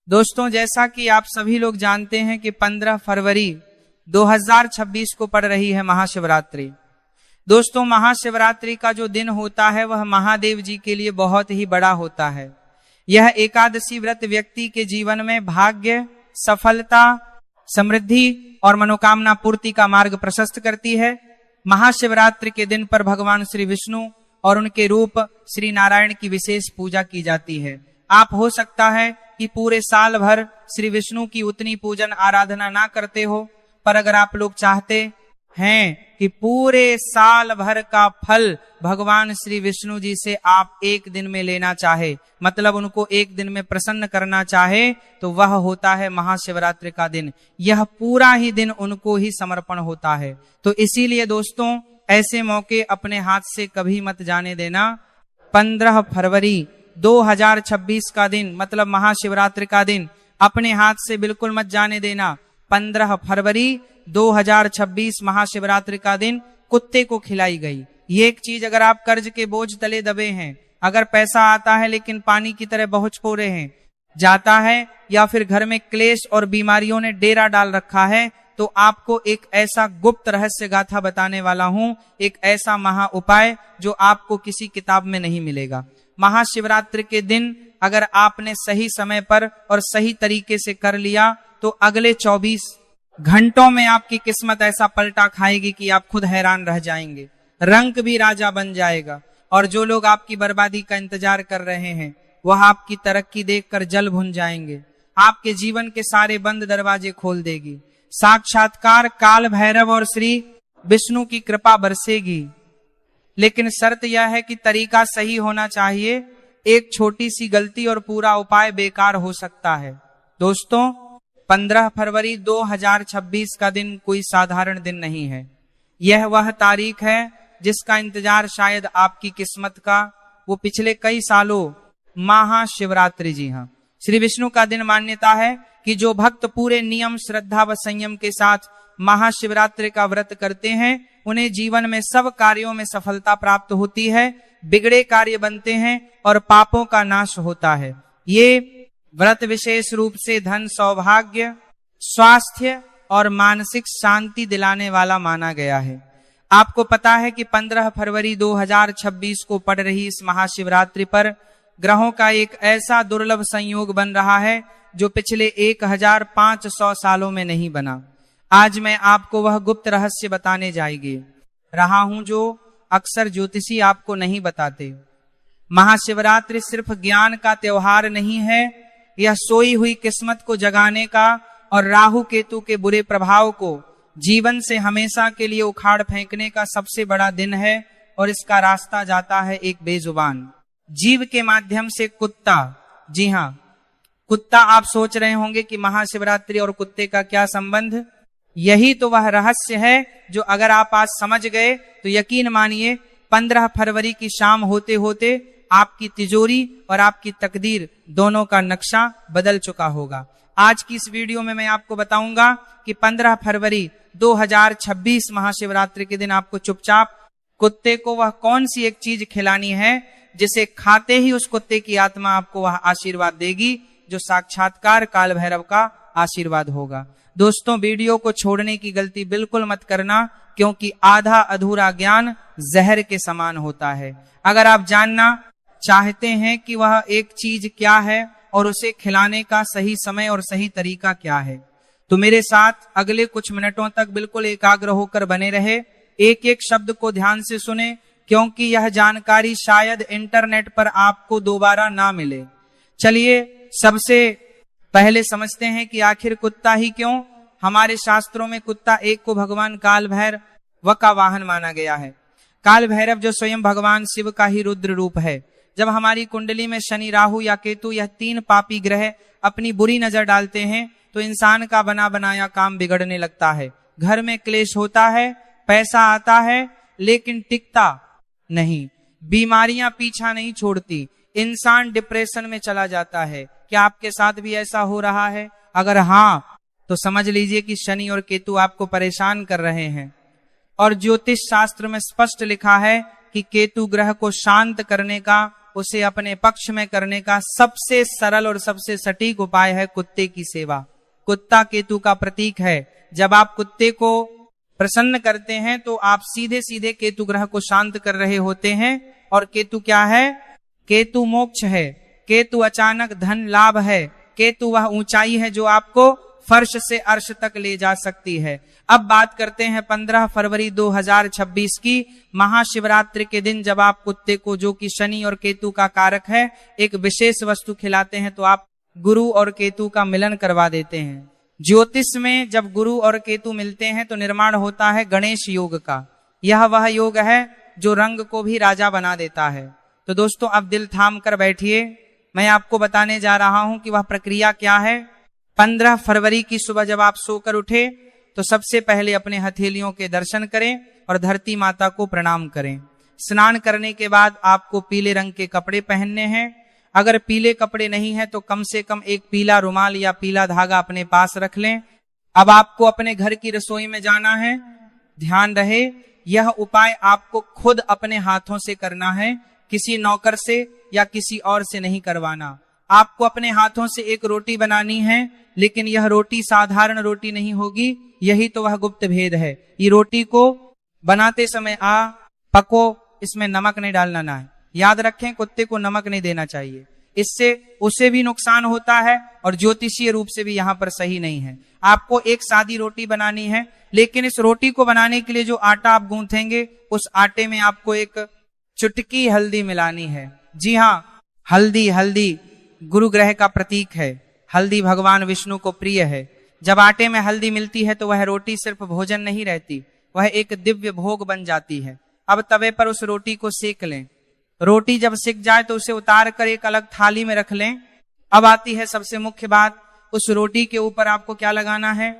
दोस्तों, जैसा कि आप सभी लोग जानते हैं कि 15 फरवरी 2026 को पड़ रही है महाशिवरात्रि। दोस्तों, महाशिवरात्रि का जो दिन होता है वह महादेव जी के लिए बहुत ही बड़ा होता है। यह एकादशी व्रत व्यक्ति के जीवन में भाग्य, सफलता, समृद्धि और मनोकामना पूर्ति का मार्ग प्रशस्त करती है। महाशिवरात्रि के दिन पर भगवान श्री विष्णु और उनके रूप श्री नारायण की विशेष पूजा की जाती है। आप हो सकता है कि पूरे साल भर श्री विष्णु की उतनी पूजन आराधना ना करते हो, पर अगर आप लोग चाहते हैं कि पूरे साल भर का फल भगवान श्री विष्णु जी से आप एक दिन में लेना चाहे, मतलब उनको एक दिन में प्रसन्न करना चाहे, तो वह होता है महाशिवरात्रि का दिन। यह पूरा ही दिन उनको ही समर्पण होता है। तो इसीलिए दोस्तों, ऐसे मौके अपने हाथ से कभी मत जाने देना। 15 फरवरी 2026 का दिन, मतलब महाशिवरात्रि का दिन, अपने हाथ से बिल्कुल मत जाने देना। 15 फरवरी 2026 महाशिवरात्रि का दिन कुत्ते को खिलाई गई ये एक चीज, अगर आप कर्ज के बोझ तले दबे हैं, अगर पैसा आता है लेकिन पानी की तरह बहुत छोड़े हैं जाता है, या फिर घर में क्लेश और बीमारियों ने डेरा डाल रखा है, तो आपको एक ऐसा गुप्त रहस्य गाथा बताने वाला हूं, एक ऐसा महा उपाय जो आपको किसी किताब में नहीं मिलेगा। महाशिवरात्रि के दिन अगर आपने सही समय पर और सही तरीके से कर लिया तो अगले 24 घंटों में आपकी किस्मत ऐसा पलटा खाएगी कि आप खुद हैरान रह जाएंगे। रंग भी राजा बन जाएगा, और जो लोग आपकी बर्बादी का इंतजार कर रहे हैं वह आपकी तरक्की देखकर जल भुन जाएंगे। आपके जीवन के सारे बंद दरवाजे खोल देगी। साक्षात्कार काल भैरव और श्री विष्णु की कृपा बरसेगी, लेकिन शर्त यह है कि तरीका सही होना चाहिए। एक छोटी सी गलती और पूरा उपाय बेकार हो सकता है। दोस्तों, 15 फरवरी 2026 का दिन कोई साधारण दिन नहीं है। यह वह तारीख है जिसका इंतजार शायद आपकी किस्मत का वो पिछले कई सालों महाशिवरात्रि, जी हाँ, श्री विष्णु का दिन मान्यता है कि जो भक्त पूरे नियम, श्रद्धा व संयम के साथ महाशिवरात्रि का व्रत करते हैं उन्हें जीवन में सब कार्यों में सफलता प्राप्त होती है, बिगड़े कार्य बनते हैं और पापों का नाश होता है। ये व्रत विशेष रूप से धन, सौभाग्य, स्वास्थ्य और मानसिक शांति दिलाने वाला माना गया है। आपको पता है कि 15 फरवरी 2026 को पड़ रही इस महाशिवरात्रि पर ग्रहों का एक ऐसा दुर्लभ संयोग बन रहा है जो पिछले 1500 सालों में नहीं बना। आज मैं आपको वह गुप्त रहस्य बताने जाएगी रहा हूं जो अक्सर ज्योतिषी आपको नहीं बताते। महाशिवरात्रि सिर्फ ज्ञान का त्योहार नहीं है, यह सोई हुई किस्मत को जगाने का और राहु केतु के बुरे प्रभाव को जीवन से हमेशा के लिए उखाड़ फेंकने का सबसे बड़ा दिन है। और इसका रास्ता जाता है एक बेजुबान जीव के माध्यम से, कुत्ता। जी हाँ, कुत्ता। आप सोच रहे होंगे कि महाशिवरात्रि और कुत्ते का क्या संबंध? यही तो वह रहस्य है जो अगर आप आज समझ गए तो यकीन मानिए 15 फरवरी की शाम होते होते आपकी तिजोरी और आपकी तकदीर दोनों का नक्शा बदल चुका होगा। आज की इस वीडियो में मैं आपको बताऊंगा कि 15 फरवरी 2026 महाशिवरात्रि के दिन आपको चुपचाप कुत्ते को वह कौन सी एक चीज खिलानी है जिसे खाते ही उस कुत्ते की आत्मा आपको वह आशीर्वाद देगी जो साक्षात्कार काल भैरव का आशीर्वाद होगा। दोस्तों, वीडियो को छोड़ने की गलती बिल्कुल मत करना, क्योंकि आधा अधूरा ज्ञान जहर के समान होता है। अगर आप जानना चाहते हैं कि वह एक चीज क्या है और उसे खिलाने का सही समय और सही तरीका क्या है, तो मेरे साथ अगले कुछ मिनटों तक बिल्कुल एकाग्र होकर बने रहे। एक एक शब्द को ध्यान से सुने, क्योंकि यह जानकारी शायद इंटरनेट पर आपको दोबारा ना मिले। चलिए सबसे पहले समझते हैं कि आखिर कुत्ता ही क्यों। हमारे शास्त्रों में कुत्ता एक को भगवान काल भैरव का वाहन माना गया है। काल भैरव जो स्वयं भगवान शिव का ही रुद्र रूप है। जब हमारी कुंडली में शनि, राहु या केतु यह 3 पापी ग्रह अपनी बुरी नजर डालते हैं तो इंसान का बना बनाया काम बिगड़ने लगता है। घर में क्लेश होता है, पैसा आता है लेकिन टिकता नहीं, बीमारियां पीछा नहीं छोड़ती, इंसान डिप्रेशन में चला जाता है। क्या आपके साथ भी ऐसा हो रहा है? अगर हाँ, तो समझ लीजिए कि शनि और केतु आपको परेशान कर रहे हैं। और ज्योतिष शास्त्र में स्पष्ट लिखा है कि केतु ग्रह को शांत करने का उसे अपने पक्ष में करने का सबसे सरल और सबसे सटीक उपाय है कुत्ते की सेवा। कुत्ता केतु का प्रतीक है। जब आप कुत्ते को प्रसन्न करते हैं तो आप सीधे सीधे केतु ग्रह को शांत कर रहे होते हैं। और केतु क्या है? केतु मोक्ष है, केतु अचानक धन लाभ है, केतु वह ऊंचाई है जो आपको फर्श से अर्श तक ले जा सकती है। अब बात करते हैं 15 फरवरी 2026 की महाशिवरात्रि के दिन, जब आप कुत्ते को, जो कि शनि और केतु का कारक है, एक विशेष वस्तु खिलाते हैं तो आप गुरु और केतु का मिलन करवा देते हैं। ज्योतिष में जब गुरु और केतु मिलते हैं तो निर्माण होता है गणेश योग का। यह वह योग है जो रंग को भी राजा बना देता है। तो दोस्तों अब दिल थाम कर बैठिए, मैं आपको बताने जा रहा हूं कि वह प्रक्रिया क्या है। 15 फरवरी की सुबह जब आप सोकर उठे तो सबसे पहले अपने हथेलियों के दर्शन करें और धरती माता को प्रणाम करें। स्नान करने के बाद आपको पीले रंग के कपड़े पहनने हैं। अगर पीले कपड़े नहीं है तो कम से कम एक पीला रुमाल या पीला धागा अपने पास रख लें। अब आपको अपने घर की रसोई में जाना है। ध्यान रहे, यह उपाय आपको खुद अपने हाथों से करना है, किसी नौकर से या किसी और से नहीं करवाना। आपको अपने हाथों से एक रोटी बनानी है, लेकिन यह रोटी साधारण रोटी नहीं होगी। यही तो वह गुप्त भेद है। ये रोटी को बनाते समय पको, इसमें नमक नहीं डालना ना है। याद रखें, कुत्ते को नमक नहीं देना चाहिए, इससे उसे भी नुकसान होता है और ज्योतिषीय रूप से भी यहाँ पर सही नहीं है। आपको एक सादी रोटी बनानी है, लेकिन इस रोटी को बनाने के लिए जो आटा आप गूंथेंगे, उस आटे में आपको एक चुटकी हल्दी मिलानी है। जी हाँ, हल्दी गुरु ग्रह का प्रतीक है। हल्दी भगवान विष्णु को प्रिय है। जब आटे में हल्दी मिलती है तो वह रोटी सिर्फ भोजन नहीं रहती, वह एक दिव्य भोग बन जाती है। अब तवे पर उस रोटी को सेक लें। रोटी जब सिक जाए तो उसे उतार कर एक अलग थाली में रख लें। अब आती है सबसे मुख्य बात, उस रोटी के ऊपर आपको क्या लगाना है?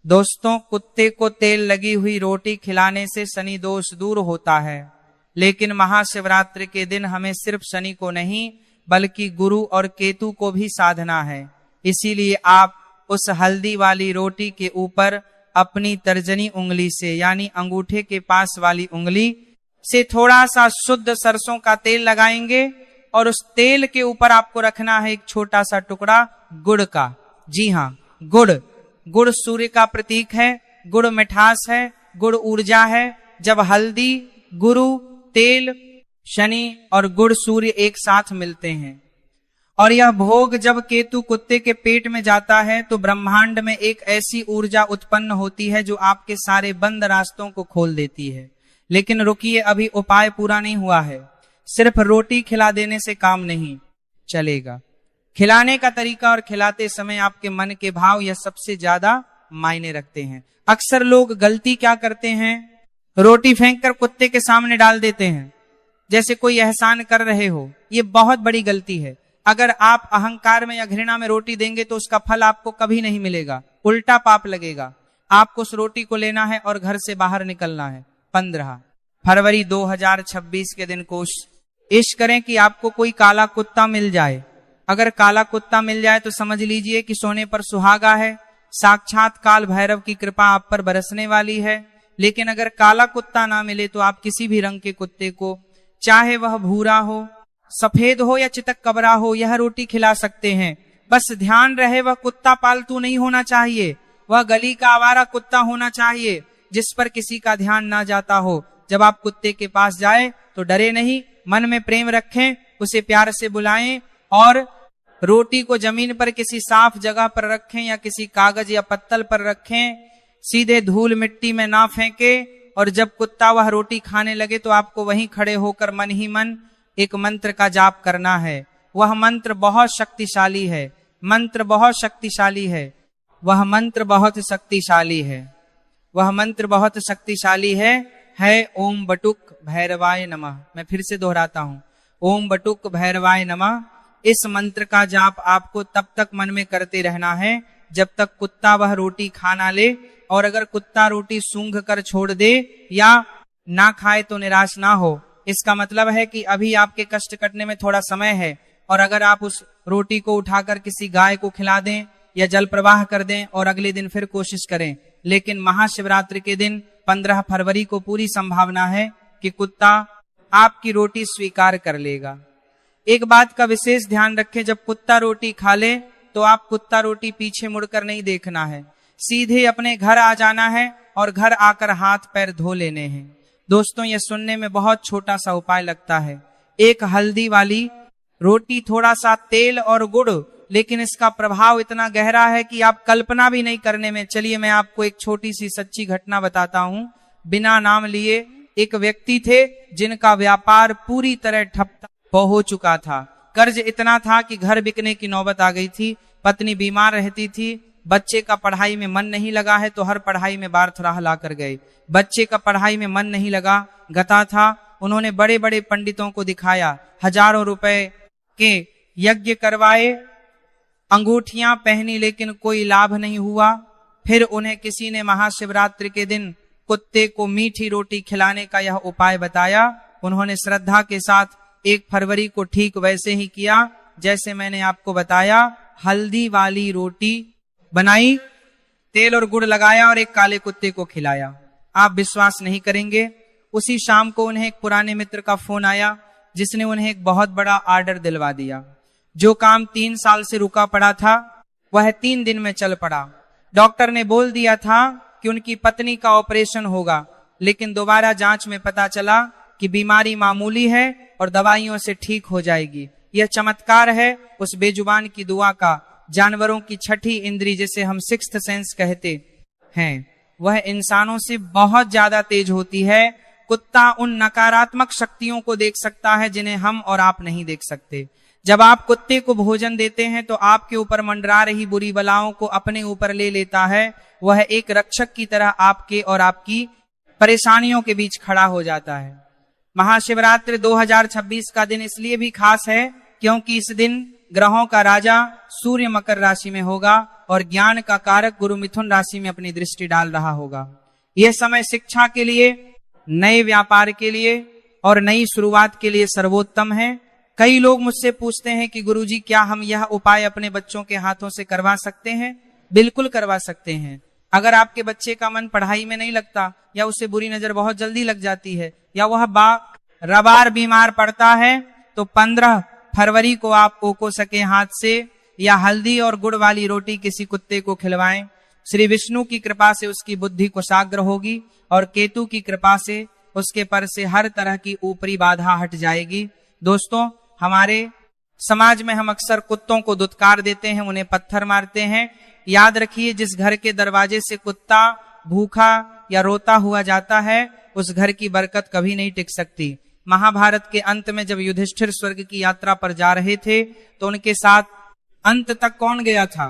दोस्तों, कुत्ते को तेल लगी हुई रोटी खिलाने से शनि दोष दूर होता है, लेकिन महाशिवरात्रि के दिन हमें सिर्फ शनि को नहीं बल्कि गुरु और केतु को भी साधना है। इसीलिए आप उस हल्दी वाली रोटी के ऊपर अपनी तर्जनी उंगली से, यानी अंगूठे के पास वाली उंगली से थोड़ा सा शुद्ध सरसों का तेल लगाएंगे और उस तेल के ऊपर आपको रखना है एक छोटा सा टुकड़ा गुड़ का। जी हाँ, गुड़ सूर्य का प्रतीक है, गुड़ मिठास है, गुड़ ऊर्जा है। जब हल्दी, गुरु, तेल, शनि और गुड़ सूर्य एक साथ मिलते हैं और यह भोग जब केतु कुत्ते के पेट में जाता है तो ब्रह्मांड में एक ऐसी ऊर्जा उत्पन्न होती है जो आपके सारे बंद रास्तों को खोल देती है। लेकिन रुकिए, अभी उपाय पूरा नहीं हुआ है। सिर्फ रोटी खिला देने से काम नहीं चलेगा। खिलाने का तरीका और खिलाते समय आपके मन के भाव, यह सबसे ज्यादा मायने रखते हैं। अक्सर लोग गलती क्या करते हैं, रोटी फेंक कर कुत्ते के सामने डाल देते हैं जैसे कोई एहसान कर रहे हो। ये बहुत बड़ी गलती है। अगर आप अहंकार में या घृणा में रोटी देंगे तो उसका फल आपको कभी नहीं मिलेगा, उल्टा पाप लगेगा। आपको उस रोटी को लेना है और घर से बाहर निकलना है। 15 फरवरी 2026 के दिन कोशिश करें कि आपको कोई काला कुत्ता मिल जाए। अगर काला कुत्ता मिल जाए तो समझ लीजिए कि सोने पर सुहागा है, साक्षात काल भैरव की कृपा आप पर बरसने वाली है। लेकिन अगर काला कुत्ता ना मिले तो आप किसी भी रंग के कुत्ते को, चाहे वह भूरा हो, सफेद हो या चितक कबरा हो, यह रोटी खिला सकते हैं। बस ध्यान रहे, वह कुत्ता पालतू नहीं होना चाहिए, वह गली का आवारा कुत्ता होना चाहिए जिस पर किसी का ध्यान ना जाता हो। जब आप कुत्ते के पास जाए तो डरे नहीं, मन में प्रेम रखें, उसे प्यार से बुलाएं और रोटी को जमीन पर किसी साफ जगह पर रखें या किसी कागज या पत्तल पर रखें। सीधे धूल मिट्टी में ना फेंके। और जब कुत्ता वह रोटी खाने लगे तो आपको वहीं खड़े होकर मन ही मन एक मंत्र का जाप करना है। वह मंत्र बहुत शक्तिशाली है, मंत्र बहुत शक्तिशाली है, वह मंत्र बहुत शक्तिशाली है, वह मंत्र बहुत शक्तिशाली है ओम बटुक भैरवाय नमः। मैं फिर से दोहराता हूं, ओम बटुक भैरवाय नमः। इस मंत्र का जाप आपको तब तक मन में करते रहना है जब तक कुत्ता वह रोटी खा ना ले। और अगर कुत्ता रोटी सूंघ कर छोड़ दे या ना खाए तो निराश ना हो। इसका मतलब है कि अभी आपके कष्ट कटने में थोड़ा समय है। और अगर आप उस रोटी को उठाकर किसी गाय को खिला दें या जल प्रवाह कर दें और अगले दिन फिर कोशिश करें, लेकिन महाशिवरात्रि के दिन 15 फरवरी को पूरी संभावना है कि कुत्ता आपकी रोटी स्वीकार कर लेगा। एक बात का विशेष ध्यान रखें, जब कुत्ता रोटी खा ले तो आप कुत्ता रोटी पीछे मुड़कर नहीं देखना है, सीधे अपने घर आ जाना है और घर आकर हाथ पैर धो लेने हैं। दोस्तों, यह सुनने में बहुत छोटा सा उपाय लगता है, एक हल्दी वाली रोटी, थोड़ा सा तेल और गुड़, लेकिन इसका प्रभाव इतना गहरा है कि आप कल्पना भी नहीं करने में। चलिए मैं आपको एक छोटी सी सच्ची घटना बताता हूं, बिना नाम लिए। एक व्यक्ति थे जिनका व्यापार पूरी तरह ठप हो चुका था, कर्ज इतना था कि घर बिकने की नौबत आ गई थी, पत्नी बीमार रहती थी, बच्चे का पढ़ाई में मन नहीं लगा है तो हर पढ़ाई में बार थोड़ा ला कर गए, बच्चे का पढ़ाई में मन नहीं लगा, गता था। उन्होंने बड़े बड़े पंडितों को दिखाया, हजारों रुपए के यज्ञ करवाए, अंगूठियां पहनी, लेकिन कोई लाभ नहीं हुआ। फिर उन्हें किसी ने महाशिवरात्रि के दिन कुत्ते को मीठी रोटी खिलाने का यह उपाय बताया। उन्होंने श्रद्धा के साथ 1 फरवरी को ठीक वैसे ही किया जैसे मैंने आपको बताया, हल्दी वाली रोटी बनाई, तेल और गुड़ लगाया और एक काले कुत्ते को खिलाया। आप विश्वास नहीं करेंगे, उसी शाम को उन्हें एक पुराने मित्र का फोन आया जिसने उन्हें एक बहुत बड़ा ऑर्डर दिलवा दिया। जो काम 3 साल से रुका पड़ा था वह 3 दिन में चल पड़ा। डॉक्टर ने बोल दिया था कि उनकी पत्नी का ऑपरेशन होगा, लेकिन दोबारा जांच में पता चला कि बीमारी मामूली है और दवाइयों से ठीक हो जाएगी। यह चमत्कार है उस बेजुबान की दुआ का। जानवरों की छठी इंद्री, जिसे हम 6th सेंस कहते हैं, वह इंसानों से बहुत ज्यादा तेज होती है। कुत्ता उन नकारात्मक शक्तियों को देख सकता है जिन्हें हम और आप नहीं देख सकते। जब आप कुत्ते को भोजन देते हैं तो आपके ऊपर मंडरा रही बुरी बलाओं को अपने ऊपर ले लेता है। वह एक रक्षक की तरह आपके और आपकी परेशानियों के बीच खड़ा हो जाता है। महाशिवरात्रि 2026 का दिन इसलिए भी खास है क्योंकि इस दिन ग्रहों का राजा सूर्य मकर राशि में होगा और ज्ञान का कारक गुरु मिथुन राशि में अपनी दृष्टि डाल रहा होगा। यह समय शिक्षा के लिए, नए व्यापार के लिए और नई शुरुआत के लिए सर्वोत्तम है। कई लोग मुझसे पूछते हैं कि गुरुजी, क्या हम यह उपाय अपने बच्चों के हाथों से करवा सकते हैं? बिल्कुल करवा सकते हैं। अगर आपके बच्चे का मन पढ़ाई में नहीं लगता, या उसे बुरी नजर बहुत जल्दी लग जाती है, या वह बार बीमार पड़ता है, तो 15 फरवरी को आप ओको सके हाथ से या हल्दी और गुड़ वाली रोटी किसी कुत्ते को खिलवाएं। श्री विष्णु की कृपा से उसकी बुद्धि कुशाग्र होगी और केतु की कृपा से उसके पर से हर तरह की ऊपरी बाधा हट जाएगी। दोस्तों, हमारे समाज में हम अक्सर कुत्तों को दुत्कार देते हैं, उन्हें पत्थर मारते हैं। याद रखिए, जिस घर के दरवाजे से कुत्ता भूखा या रोता हुआ जाता है, उस घर की बरकत कभी नहीं टिक सकती। महाभारत के अंत में जब युधिष्ठिर स्वर्ग की यात्रा पर जा रहे थे तो उनके साथ अंत तक कौन गया था?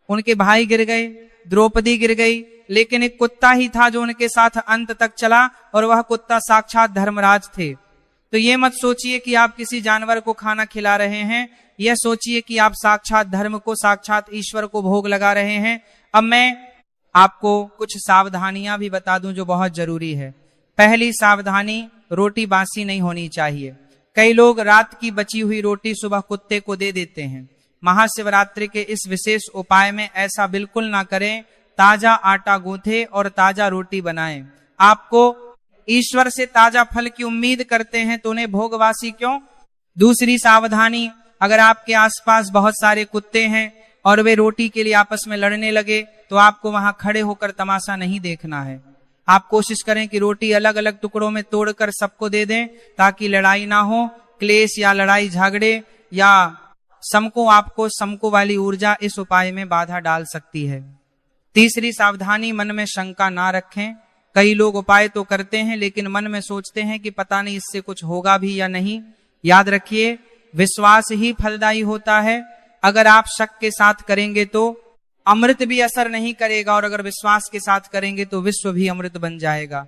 उनके भाई गिर गए, द्रौपदी गिर गई, लेकिन एक कुत्ता ही था जो उनके साथ अंत तक चला, और वह कुत्ता साक्षात धर्मराज थे। तो ये मत सोचिए कि आप किसी जानवर को खाना खिला रहे हैं, यह सोचिए कि आप साक्षात धर्म को, साक्षात ईश्वर को भोग लगा रहे हैं। अब मैं आपको कुछ सावधानियां भी बता दूं जो बहुत जरूरी है। पहली सावधानी, रोटी बासी नहीं होनी चाहिए। कई लोग रात की बची हुई रोटी सुबह कुत्ते को दे देते हैं। महाशिवरात्रि के इस विशेष उपाय में ऐसा बिल्कुल ना करें। ताजा आटा गूंथे और ताजा रोटी बनाएं। आपको ईश्वर से ताजा फल की उम्मीद करते हैं तो उन्हें भोगवासी क्यों? दूसरी सावधानी, अगर आपके आसपास बहुत सारे कुत्ते हैं और वे रोटी के लिए आपस में लड़ने लगे तो आपको वहां खड़े होकर तमाशा नहीं देखना है। आप कोशिश करें कि रोटी अलग अलग टुकड़ों में तोड़कर सबको दे दें ताकि लड़ाई ना हो। क्लेश या लड़ाई झगड़े या समको वाली ऊर्जा इस उपाय में बाधा डाल सकती है। तीसरी सावधानी, मन में शंका ना रखें। कई लोग उपाय तो करते हैं लेकिन मन में सोचते हैं कि पता नहीं इससे कुछ होगा भी या नहीं। याद रखिए, विश्वास ही फलदायी होता है। अगर आप शक के साथ करेंगे तो अमृत भी असर नहीं करेगा, और अगर विश्वास के साथ करेंगे तो विश्व भी अमृत बन जाएगा।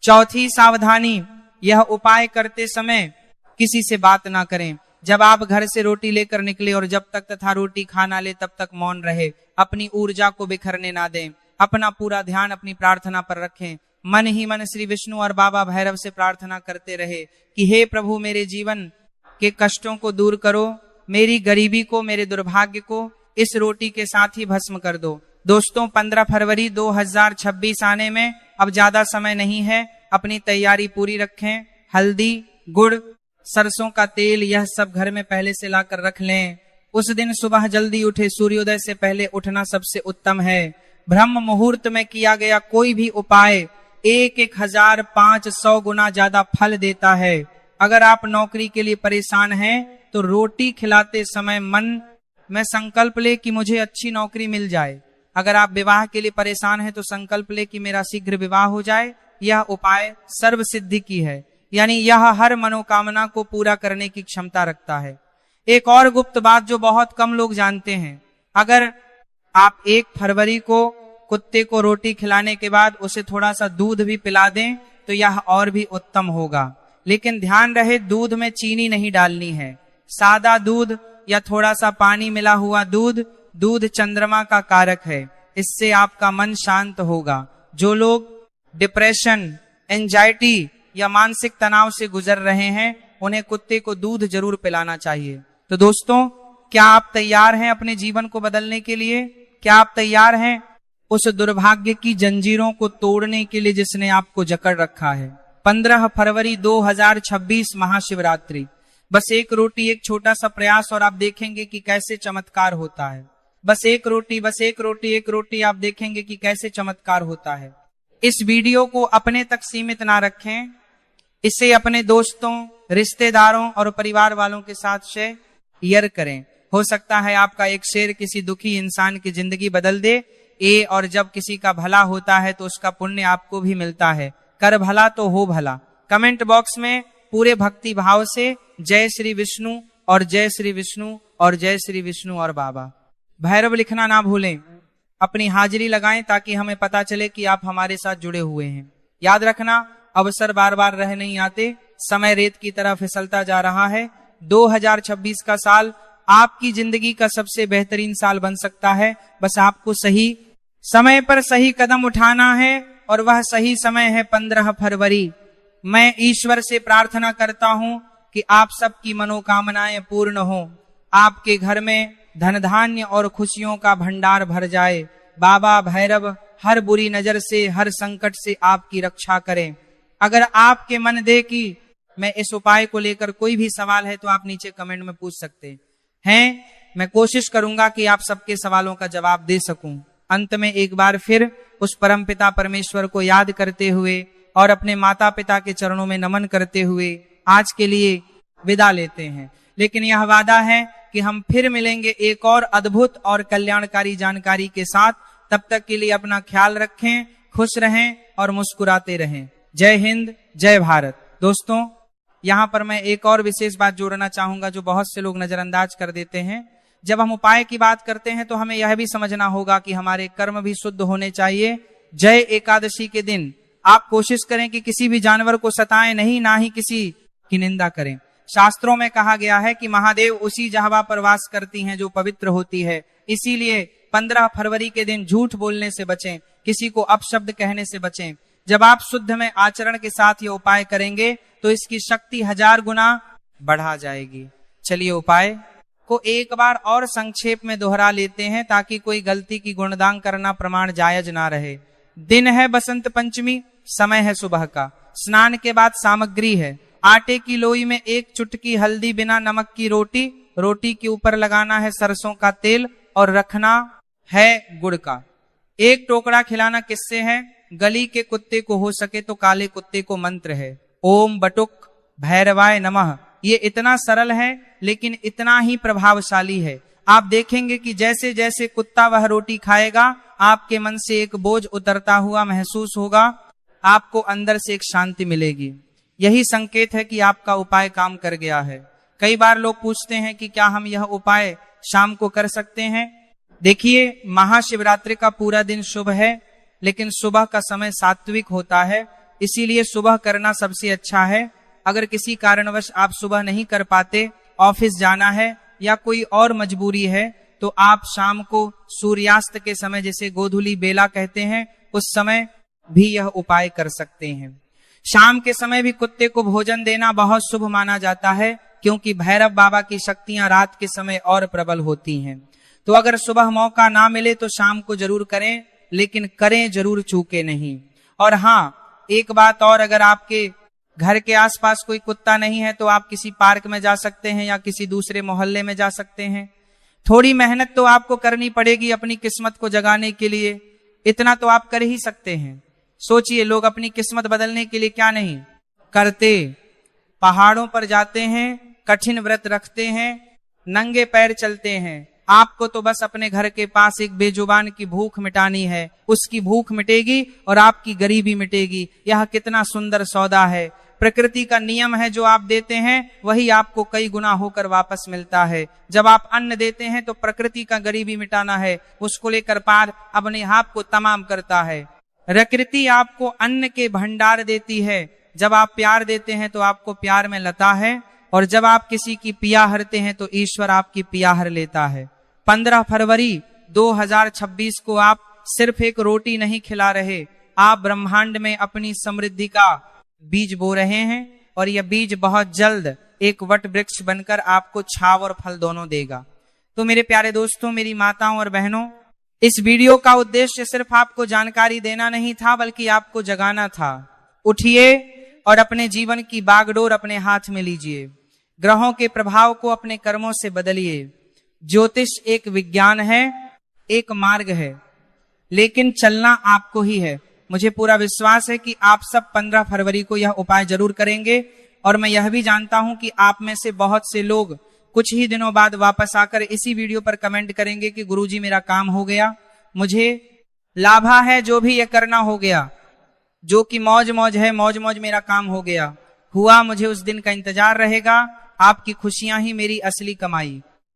चौथी सावधानी, यह उपाय करते समय किसी से बात ना करें। जब आप घर से रोटी लेकर निकले और जब तक तथा रोटी खाना ले तब तक मौन रहे। अपनी ऊर्जा को बिखरने ना दें। अपना पूरा ध्यान अपनी प्रार्थना पर रखें। मन ही मन श्री विष्णु और बाबा भैरव से प्रार्थना करते रहे कि हे प्रभु, मेरे जीवन के कष्टों को दूर करो, मेरी गरीबी को, मेरे दुर्भाग्य को इस रोटी के साथ ही भस्म कर दो। दोस्तों, 15 फरवरी 2026 आने में अब ज्यादा समय नहीं है। अपनी तैयारी पूरी रखें। हल्दी, गुड़ सरसों का तेल, यह सब घर में पहले से लाकर रख लें। उस दिन सुबह जल्दी उठे, सूर्योदय से पहले उठना सबसे उत्तम है। ब्रह्म मुहूर्त में किया गया कोई भी उपाय 1,500 गुना ज्यादा फल देता है। अगर आप नौकरी के लिए परेशान हैं तो रोटी खिलाते समय मन में संकल्प ले कि मुझे अच्छी नौकरी मिल जाए। अगर आप विवाह के लिए परेशान हैं तो संकल्प ले कि मेरा शीघ्र विवाह हो जाए। यह उपाय सर्व सिद्धि की है, यानी यह हर मनोकामना को पूरा करने की क्षमता रखता है। एक और गुप्त बात जो बहुत कम लोग जानते हैं, अगर आप 1 फरवरी को कुत्ते को रोटी खिलाने के बाद उसे थोड़ा सा दूध भी पिला दें तो यह और भी उत्तम होगा। लेकिन ध्यान रहे, दूध में चीनी नहीं डालनी है। सादा दूध या थोड़ा सा पानी मिला हुआ दूध चंद्रमा का कारक है, इससे आपका मन शांत होगा। जो लोग डिप्रेशन, एंजाइटी या मानसिक तनाव से गुजर रहे हैं उन्हें कुत्ते को दूध जरूर पिलाना चाहिए। तो दोस्तों, क्या आप तैयार हैं अपने जीवन को बदलने के लिए? क्या आप तैयार हैं उस दुर्भाग्य की जंजीरों को तोड़ने के लिए जिसने आपको जकड़ रखा है? 15 फरवरी 2026 महाशिवरात्रि। बस एक रोटी, एक छोटा सा प्रयास और आप देखेंगे कि कैसे चमत्कार होता है। बस एक रोटी आप देखेंगे कि कैसे चमत्कार होता है। इस वीडियो को अपने तक सीमित ना रखें, इसे अपने दोस्तों, रिश्तेदारों और परिवार वालों के साथ शेयर करें। हो सकता है आपका एक शेयर किसी दुखी इंसान की जिंदगी बदल दे। और जब किसी का भला होता है तो उसका पुण्य आपको भी मिलता है। कर भला तो हो भला। कमेंट बॉक्स में पूरे भक्ति भाव से जय श्री विष्णु और जय श्री विष्णु और जय श्री विष्णु और बाबा भैरव लिखना ना भूलें। अपनी हाजिरी लगाएं ताकि हमें पता चले कि आप हमारे साथ जुड़े हुए हैं। याद रखना, अवसर बार बार रह नहीं आते, समय रेत की तरह फिसलता जा रहा है। 2026 का साल आपकी जिंदगी का सबसे बेहतरीन साल बन सकता है। बस आपको सही समय पर सही कदम उठाना है और वह सही समय है 15 फरवरी। मैं ईश्वर से प्रार्थना करता हूं कि आप सबकी मनोकामनाएं पूर्ण हो, आपके घर में धन धान्य और खुशियों का भंडार भर जाए। बाबा भैरव हर बुरी नजर से, हर संकट से आपकी रक्षा करें। अगर आपके मन दे कि मैं इस उपाय को लेकर कोई भी सवाल है तो आप नीचे कमेंट में पूछ सकते हैं। मैं कोशिश करूंगा कि आप सबके सवालों का जवाब दे सकूं। अंत में एक बार फिर उस परमपिता परमेश्वर को याद करते हुए और अपने माता पिता के चरणों में नमन करते हुए आज के लिए विदा लेते हैं। लेकिन यह वादा है कि हम फिर मिलेंगे एक और अद्भुत और कल्याणकारी जानकारी के साथ। तब तक के लिए अपना ख्याल रखें, खुश रहें और मुस्कुराते रहें। जय हिंद, जय भारत। दोस्तों, यहाँ पर मैं एक और विशेष बात जोड़ना चाहूंगा जो बहुत से लोग नजरअंदाज कर देते हैं। जब हम उपाय की बात करते हैं तो हमें यह भी समझना होगा कि हमारे कर्म भी शुद्ध होने चाहिए। जय एकादशी के दिन आप कोशिश करें कि किसी भी जानवर को सताएं नहीं, ना ही किसी की निंदा करें। शास्त्रों में कहा गया है कि महादेव उसी जहवा पर वास करती हैं जो पवित्र होती है। इसीलिए 15 फरवरी के दिन झूठ बोलने से बचें, किसी को अपशब्द कहने से बचें। जब आप शुद्ध में आचरण के साथ ये उपाय करेंगे तो इसकी शक्ति 1000 गुना बढ़ा जाएगी। चलिए उपाय को एक बार और संक्षेप में दोहरा लेते हैं ताकि कोई गलती की गुणगान करना प्रमाण जायज ना रहे। दिन है बसंत पंचमी, समय है सुबह का। स्नान के बाद सामग्री है आटे की लोई में 1 चुटकी हल्दी, बिना नमक की रोटी। रोटी के ऊपर लगाना है सरसों का तेल और रखना है गुड़ का। 1 टोकरा खिलाना किससे है? गली के कुत्ते को, हो सके तो काले कुत्ते को। मंत्र है ओम बटुक भैरवाय नमः। ये इतना सरल है लेकिन इतना ही प्रभावशाली है। आप देखेंगे कि जैसे जैसे कुत्ता वह रोटी खाएगा आपके मन से एक बोझ उतरता हुआ महसूस होगा, आपको अंदर से एक शांति मिलेगी। यही संकेत है कि आपका उपाय काम कर गया है। कई बार लोग पूछते हैं कि क्या हम यह उपाय शाम को कर सकते हैं? देखिए, महाशिवरात्रि का पूरा दिन शुभ है, लेकिन सुबह का समय सात्विक होता है, इसीलिए सुबह करना सबसे अच्छा है। अगर किसी कारणवश आप सुबह नहीं कर पाते, ऑफिस जाना है या कोई और मजबूरी है, तो आप शाम को सूर्यास्त के समय, जिसे गोधूली बेला कहते हैं, उस समय भी यह उपाय कर सकते हैं। शाम के समय भी कुत्ते को भोजन देना बहुत शुभ माना जाता है, क्योंकि भैरव बाबा की शक्तियां रात के समय और प्रबल होती हैं। तो अगर सुबह मौका ना मिले तो शाम को जरूर करें, लेकिन करें जरूर, चूके नहीं। और हाँ, एक बात और, अगर आपके घर के आसपास कोई कुत्ता नहीं है तो आप किसी पार्क में जा सकते हैं या किसी दूसरे मोहल्ले में जा सकते हैं। थोड़ी मेहनत तो आपको करनी पड़ेगी अपनी किस्मत को जगाने के लिए, इतना तो आप कर ही सकते हैं। सोचिए, लोग अपनी किस्मत बदलने के लिए क्या नहीं करते। पहाड़ों पर जाते हैं, कठिन व्रत रखते हैं, नंगे पैर चलते हैं। आपको तो बस अपने घर के पास एक बेजुबान की भूख मिटानी है, उसकी भूख मिटेगी और आपकी गरीबी मिटेगी। यह कितना सुंदर सौदा है। प्रकृति का नियम है, जो आप देते हैं वही आपको कई गुना होकर वापस मिलता है। जब आप अन्न देते हैं तो प्रकृति का गरीबी मिटाना है, उसको लेकर पार अपने आप को तमाम करता है। प्रकृति आपको अन्न के भंडार देती है। जब आप प्यार देते हैं तो आपको प्यार में लता है, और जब आप किसी की पिया हरते हैं तो ईश्वर आपकी पिया हर लेता है। 15 फरवरी 2026 को आप सिर्फ एक रोटी नहीं खिला रहे, आप ब्रह्मांड में अपनी समृद्धि का बीज बो रहे हैं, और यह बीज बहुत जल्द एक वट वृक्ष बनकर आपको छाव और फल दोनों देगा। तो मेरे प्यारे दोस्तों, मेरी माताओं और बहनों, इस वीडियो का उद्देश्य सिर्फ आपको जानकारी देना नहीं था, बल्कि आपको जगाना था। उठिए और अपने जीवन की बागडोर अपने हाथ में लीजिए। ग्रहों के प्रभाव को अपने कर्मों से बदलिए। ज्योतिष एक विज्ञान है, एक मार्ग है, लेकिन चलना आपको ही है। मुझे पूरा विश्वास है कि आप सब 15 फरवरी को यह उपाय जरूर करेंगे, और मैं यह भी जानता हूं कि आप में से बहुत से लोग कुछ ही दिनों बाद वापस आकर इसी वीडियो पर कमेंट करेंगे कि गुरुजी मेरा काम हो गया, मुझे लाभा है, जो भी ये करना हो गया, जो कि मौज मौज है, मौज मौज मेरा काम हो गया हुआ। मुझे उस दिन का इंतजार रहेगा। आपकी खुशियां ही मेरी असली कमाई।